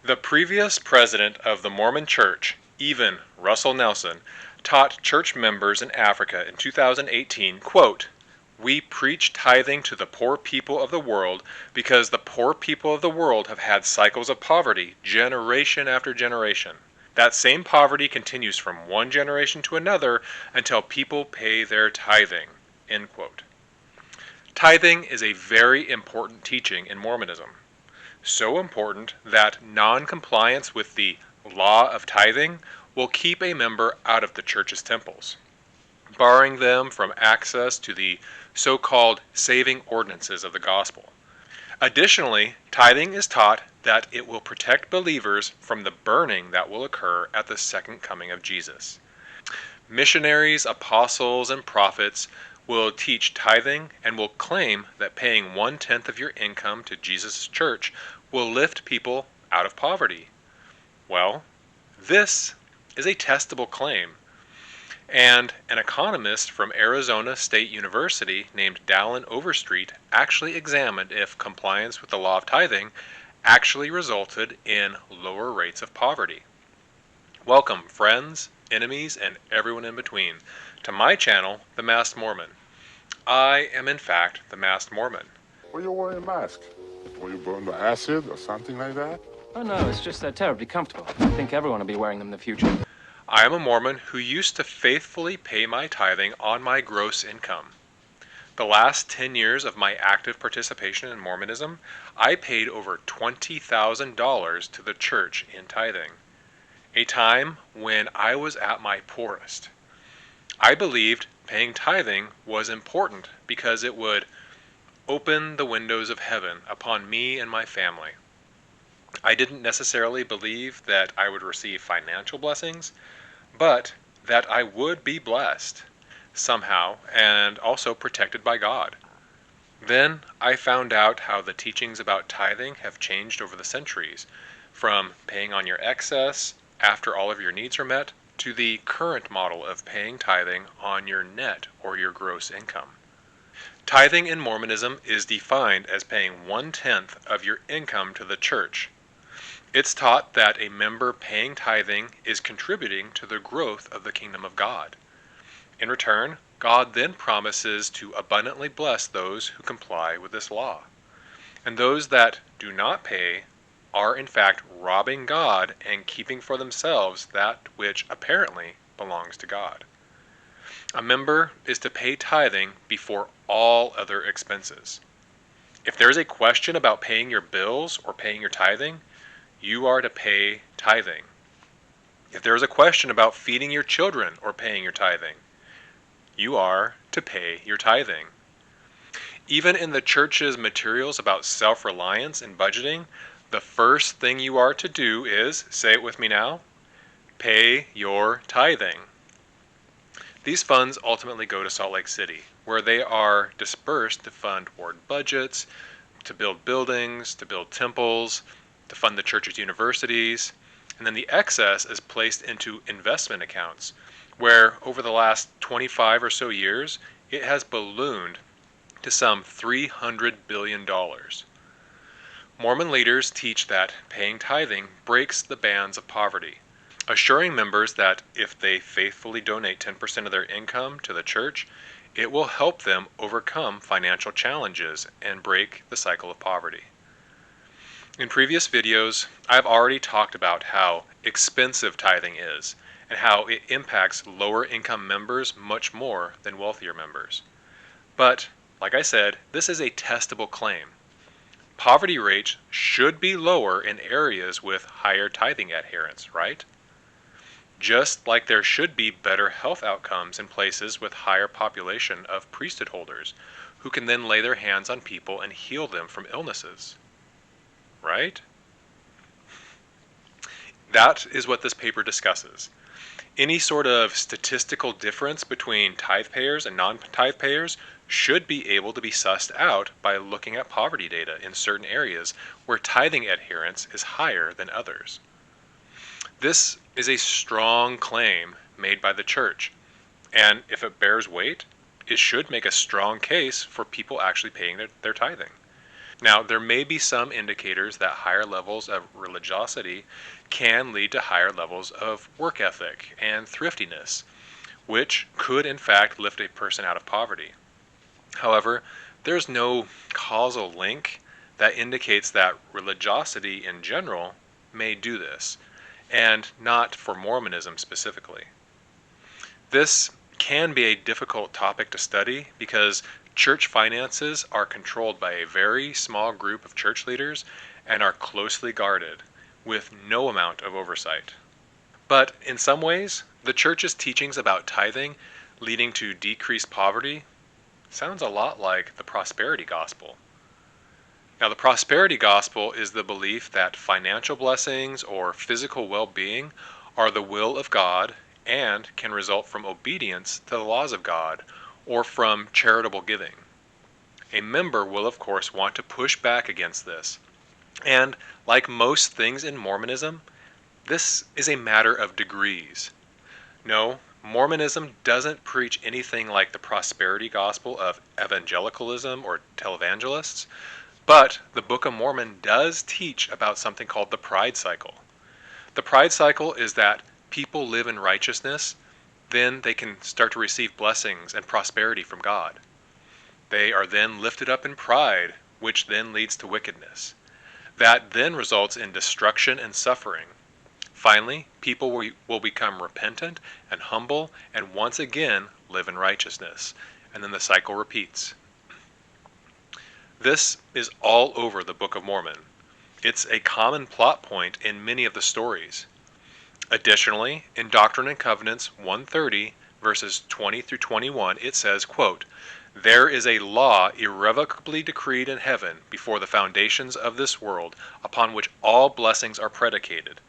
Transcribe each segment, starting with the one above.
The previous president of the Mormon Church, even Russell Nelson, taught church members in Africa in 2018, quote, "We preach tithing to the poor people of the world because the poor people of the world have had cycles of poverty generation after generation. That same poverty continues from one generation to another until people pay their tithing." End quote. Tithing is a very important teaching in Mormonism. So important that non-compliance with the law of tithing will keep a member out of the church's temples, barring them from access to the so-called saving ordinances of the gospel. Additionally, tithing is taught that it will protect believers from the burning that will occur at the second coming of Jesus. Missionaries, apostles, and prophets will teach tithing and will claim that paying 1/10 of your income to Jesus' church will lift people out of poverty. Well, this is a testable claim, and an economist from Arizona State University named Dallin Overstreet actually examined if compliance with the law of tithing actually resulted in lower rates of poverty. Welcome, friends, enemies, and everyone in between, to my channel, The Masked Mormon. I am in fact the Masked Mormon. Why you wearing a mask? Were you burned by acid or something like that? Oh no, it's just they're terribly comfortable. I think everyone will be wearing them in the future. I am a Mormon who used to faithfully pay my tithing on my gross income. The last 10 years of my active participation in Mormonism, I paid over $20,000 to the church in tithing, a time when I was at my poorest. I believed paying tithing was important because it would open the windows of heaven upon me and my family. I didn't necessarily believe that I would receive financial blessings, but that I would be blessed somehow and also protected by God. Then I found out how the teachings about tithing have changed over the centuries, from paying on your excess after all of your needs are met to the current model of paying tithing on your net or your gross income. Tithing in Mormonism is defined as paying 1/10 of your income to the church. It's taught that a member paying tithing is contributing to the growth of the kingdom of God. In return, God then promises to abundantly bless those who comply with this law. And those that do not pay are in fact robbing God and keeping for themselves that which apparently belongs to God. A member is to pay tithing before all other expenses. If there is a question about paying your bills or paying your tithing, you are to pay tithing. If there is a question about feeding your children or paying your tithing, you are to pay your tithing. Even in the church's materials about self-reliance and budgeting, the first thing you are to do is, say it with me now, pay your tithing. These funds ultimately go to Salt Lake City, where they are dispersed to fund ward budgets, to build buildings, to build temples, to fund the church's universities, and then the excess is placed into investment accounts, where over the last 25 or so years, it has ballooned to some $300 billion. Mormon leaders teach that paying tithing breaks the bands of poverty, assuring members that if they faithfully donate 10% of their income to the church, it will help them overcome financial challenges and break the cycle of poverty. In previous videos, I've already talked about how expensive tithing is and how it impacts lower income members much more than wealthier members. But, like I said, this is a testable claim. Poverty rates should be lower in areas with higher tithing adherence, right? Just like there should be better health outcomes in places with higher population of priesthood holders, who can then lay their hands on people and heal them from illnesses. Right? That is what this paper discusses. Any sort of statistical difference between tithe payers and non-tithe payers should be able to be sussed out by looking at poverty data in certain areas where tithing adherence is higher than others. This is a strong claim made by the church, and if it bears weight, it should make a strong case for people actually paying their tithing. Now, there may be some indicators that higher levels of religiosity can lead to higher levels of work ethic and thriftiness, which could in fact lift a person out of poverty. However, there's no causal link that indicates that religiosity in general may do this, and not for Mormonism specifically. This can be a difficult topic to study because church finances are controlled by a very small group of church leaders and are closely guarded, with no amount of oversight. But in some ways, the church's teachings about tithing leading to decreased poverty sounds a lot like the prosperity gospel. Now, the prosperity gospel is the belief that financial blessings or physical well-being are the will of God and can result from obedience to the laws of God or from charitable giving. A member will, of course, want to push back against this. And like most things in Mormonism, this is a matter of degrees. No, Mormonism doesn't preach anything like the prosperity gospel of evangelicalism or televangelists, but the Book of Mormon does teach about something called the pride cycle. The pride cycle is that people live in righteousness, then they can start to receive blessings and prosperity from God. They are then lifted up in pride, which then leads to wickedness. That then results in destruction and suffering. Finally, people will become repentant and humble and once again live in righteousness. And then the cycle repeats. This is all over the Book of Mormon. It's a common plot point in many of the stories. Additionally, in Doctrine and Covenants 130, verses 20 through 21, it says, quote, "There is a law irrevocably decreed in heaven before the foundations of this world, upon which all blessings are predicated.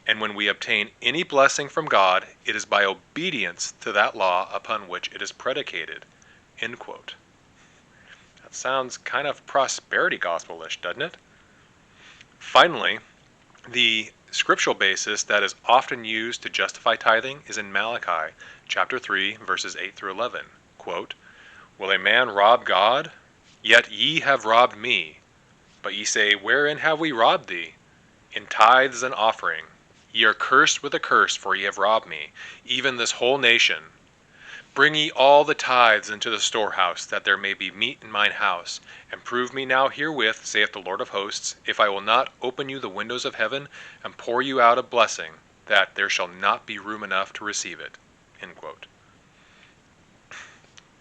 And when we obtain any blessing from God, it is by obedience to that law upon which it is predicated." End quote. That sounds kind of prosperity gospel-ish, doesn't it? Finally, the scriptural basis that is often used to justify tithing is in Malachi chapter 3, verses 8 through 11. Quote, "Will a man rob God? Yet ye have robbed me. But ye say, Wherein have we robbed thee? In tithes and offering. Ye are cursed with a curse, for ye have robbed me, even this whole nation. Bring ye all the tithes into the storehouse, that there may be meat in mine house. And prove me now herewith, saith the Lord of hosts, if I will not open you the windows of heaven, and pour you out a blessing, that there shall not be room enough to receive it." End quote.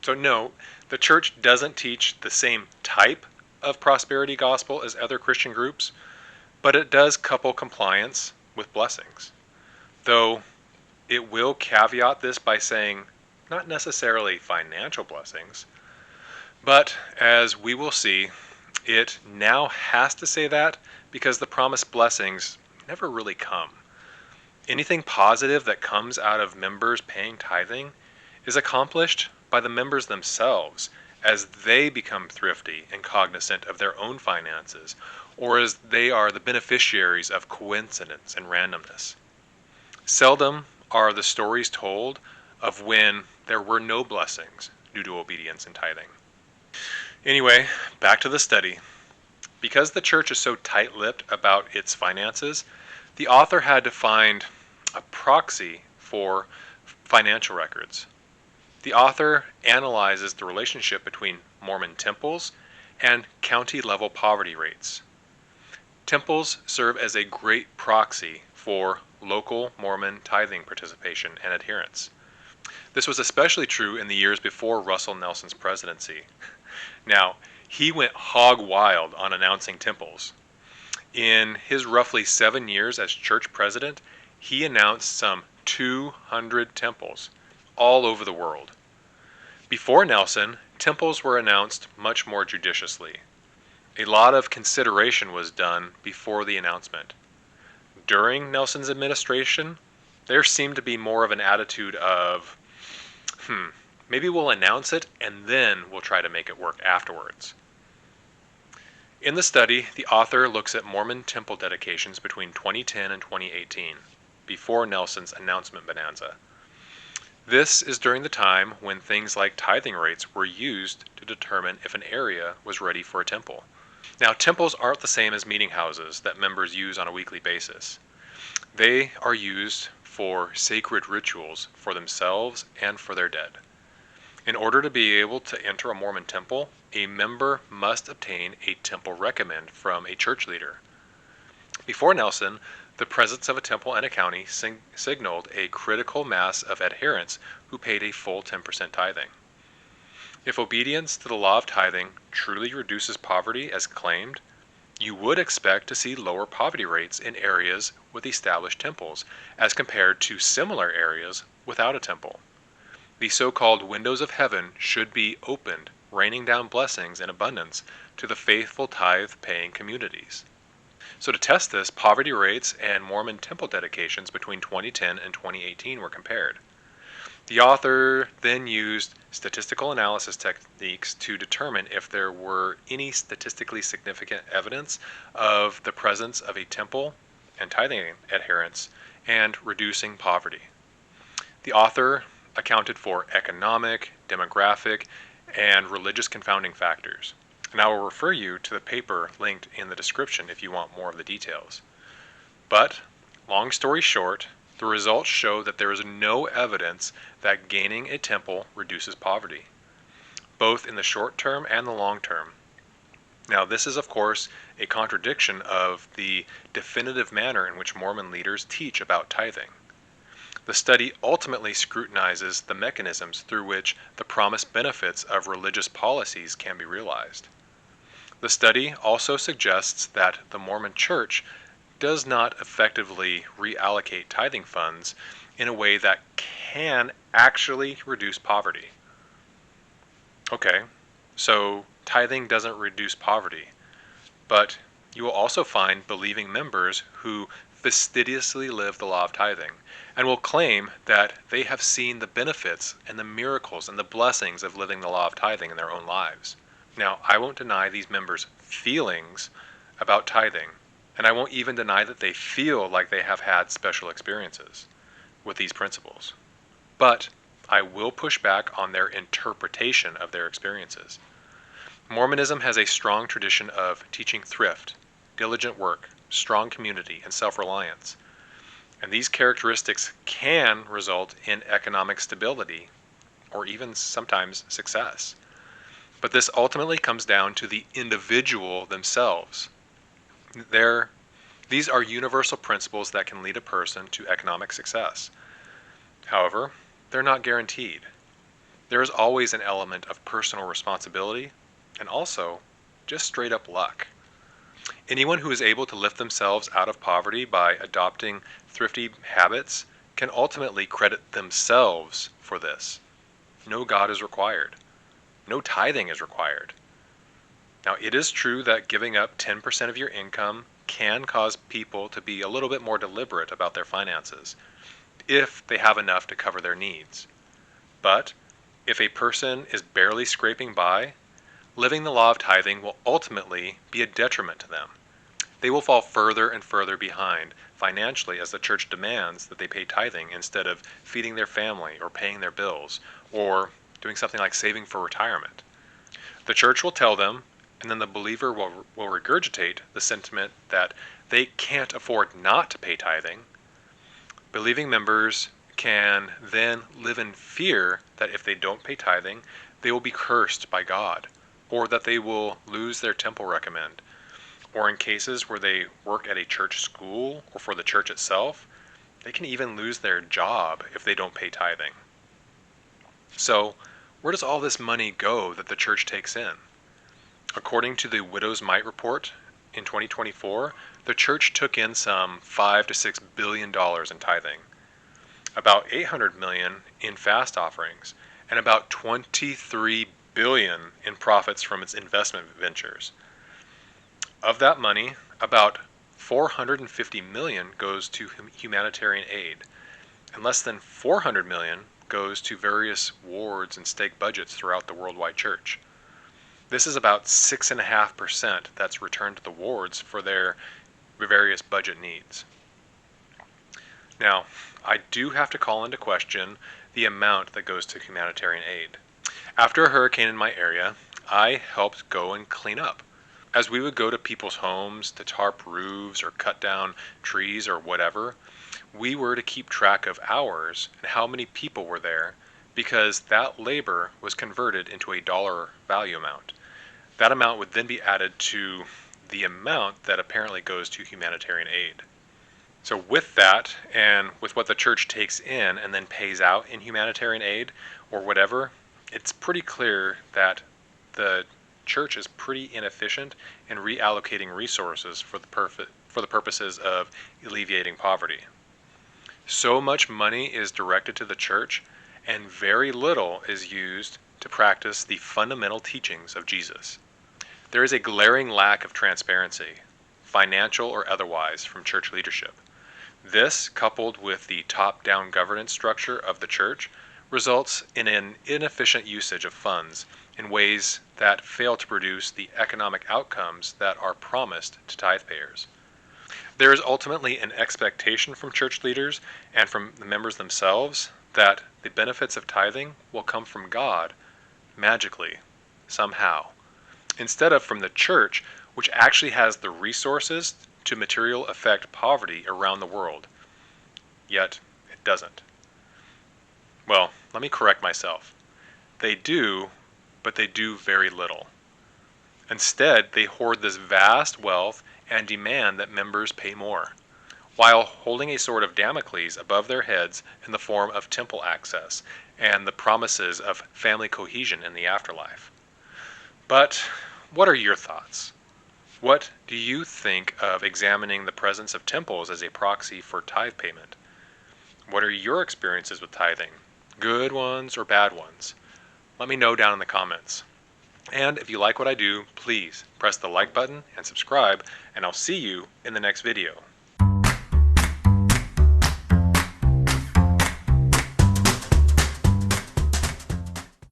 So no, the church doesn't teach the same type of prosperity gospel as other Christian groups, but it does couple compliance with blessings. Though it will caveat this by saying, not necessarily financial blessings, but as we will see, it now has to say that because the promised blessings never really come. Anything positive that comes out of members paying tithing is accomplished by the members themselves as they become thrifty and cognizant of their own finances, or as they are the beneficiaries of coincidence and randomness. Seldom are the stories told of when there were no blessings due to obedience and tithing. Anyway, back to the study. Because the church is so tight-lipped about its finances, the author had to find a proxy for financial records. The author analyzes the relationship between Mormon temples and county-level poverty rates. Temples serve as a great proxy for local Mormon tithing participation and adherence. This was especially true in the years before Russell Nelson's presidency. Now, he went hog wild on announcing temples. In his roughly 7 years as church president, he announced some 200 temples all over the world. Before Nelson, temples were announced much more judiciously. A lot of consideration was done before the announcement. During Nelson's administration, there seemed to be more of an attitude of, maybe we'll announce it and then we'll try to make it work afterwards. In the study, the author looks at Mormon temple dedications between 2010 and 2018, before Nelson's announcement bonanza. This is during the time when things like tithing rates were used to determine if an area was ready for a temple. Now, temples aren't the same as meeting houses that members use on a weekly basis. They are used for sacred rituals for themselves and for their dead. In order to be able to enter a Mormon temple, a member must obtain a temple recommend from a church leader. Before Nelson, the presence of a temple in a county signaled a critical mass of adherents who paid a full 10% tithing. If obedience to the law of tithing truly reduces poverty as claimed, you would expect to see lower poverty rates in areas with established temples as compared to similar areas without a temple. The so-called windows of heaven should be opened, raining down blessings in abundance to the faithful tithe-paying communities. So to test this, poverty rates and Mormon temple dedications between 2010 and 2018 were compared. The author then used statistical analysis techniques to determine if there were any statistically significant evidence of the presence of a temple and tithing adherence and reducing poverty. The author accounted for economic, demographic, and religious confounding factors. And I will refer you to the paper linked in the description if you want more of the details. But, long story short, the results show that there is no evidence that gaining a temple reduces poverty, both in the short term and the long term. Now, this is, of course, a contradiction of the definitive manner in which Mormon leaders teach about tithing. The study ultimately scrutinizes the mechanisms through which the promised benefits of religious policies can be realized. The study also suggests that the Mormon Church does not effectively reallocate tithing funds in a way that can actually reduce poverty. Okay, so tithing doesn't reduce poverty, but you will also find believing members who fastidiously live the law of tithing and will claim that they have seen the benefits and the miracles and the blessings of living the law of tithing in their own lives. Now, I won't deny these members' feelings about tithing, and I won't even deny that they feel like they have had special experiences with these principles. But I will push back on their interpretation of their experiences. Mormonism has a strong tradition of teaching thrift, diligent work, strong community, and self-reliance. And these characteristics can result in economic stability or even sometimes success. But this ultimately comes down to the individual themselves. These are universal principles that can lead a person to economic success. However, they're not guaranteed. There is always an element of personal responsibility and also just straight up luck. Anyone who is able to lift themselves out of poverty by adopting thrifty habits can ultimately credit themselves for this. No God is required. No tithing is required. Now, it is true that giving up 10% of your income can cause people to be a little bit more deliberate about their finances, if they have enough to cover their needs. But if a person is barely scraping by, living the law of tithing will ultimately be a detriment to them. They will fall further and further behind financially as the church demands that they pay tithing instead of feeding their family or paying their bills or doing something like saving for retirement. The church will tell them, and then the believer will regurgitate the sentiment that they can't afford not to pay tithing. Believing members can then live in fear that if they don't pay tithing, they will be cursed by God, or that they will lose their temple recommend, or in cases where they work at a church school or for the church itself, they can even lose their job if they don't pay tithing. So, where does all this money go that the church takes in? According to the Widow's Mite report in 2024, the church took in some $5 to $6 billion in tithing, about $800 million in fast offerings, and about $23 billion in profits from its investment ventures. Of that money, about $450 million goes to humanitarian aid, and less than $400 million goes to various wards and stake budgets throughout the worldwide church. This is about 6.5% that's returned to the wards for their various budget needs. Now, I do have to call into question the amount that goes to humanitarian aid. After a hurricane in my area, I helped go and clean up. As we would go to people's homes to tarp roofs or cut down trees or whatever, we were to keep track of hours and how many people were there, because that labor was converted into a dollar value amount. That amount would then be added to the amount that apparently goes to humanitarian aid. So with that, and with what the church takes in and then pays out in humanitarian aid or whatever, it's pretty clear that the church is pretty inefficient in reallocating resources for the purposes of alleviating poverty. So much money is directed to the church, and very little is used to practice the fundamental teachings of Jesus. There is a glaring lack of transparency, financial or otherwise, from church leadership. This, coupled with the top-down governance structure of the church, results in an inefficient usage of funds in ways that fail to produce the economic outcomes that are promised to tithe-payers. There is ultimately an expectation from church leaders and from the members themselves that the benefits of tithing will come from God magically, somehow, instead of from the church, which actually has the resources to material affect poverty around the world. Yet, it doesn't. Well, let me correct myself. They do, but they do very little. Instead, they hoard this vast wealth and demand that members pay more, while holding a sword of Damocles above their heads in the form of temple access and the promises of family cohesion in the afterlife. But what are your thoughts? What do you think of examining the presence of temples as a proxy for tithe payment? What are your experiences with tithing? Good ones or bad ones? Let me know down in the comments. And if you like what I do, please press the like button and subscribe, and I'll see you in the next video.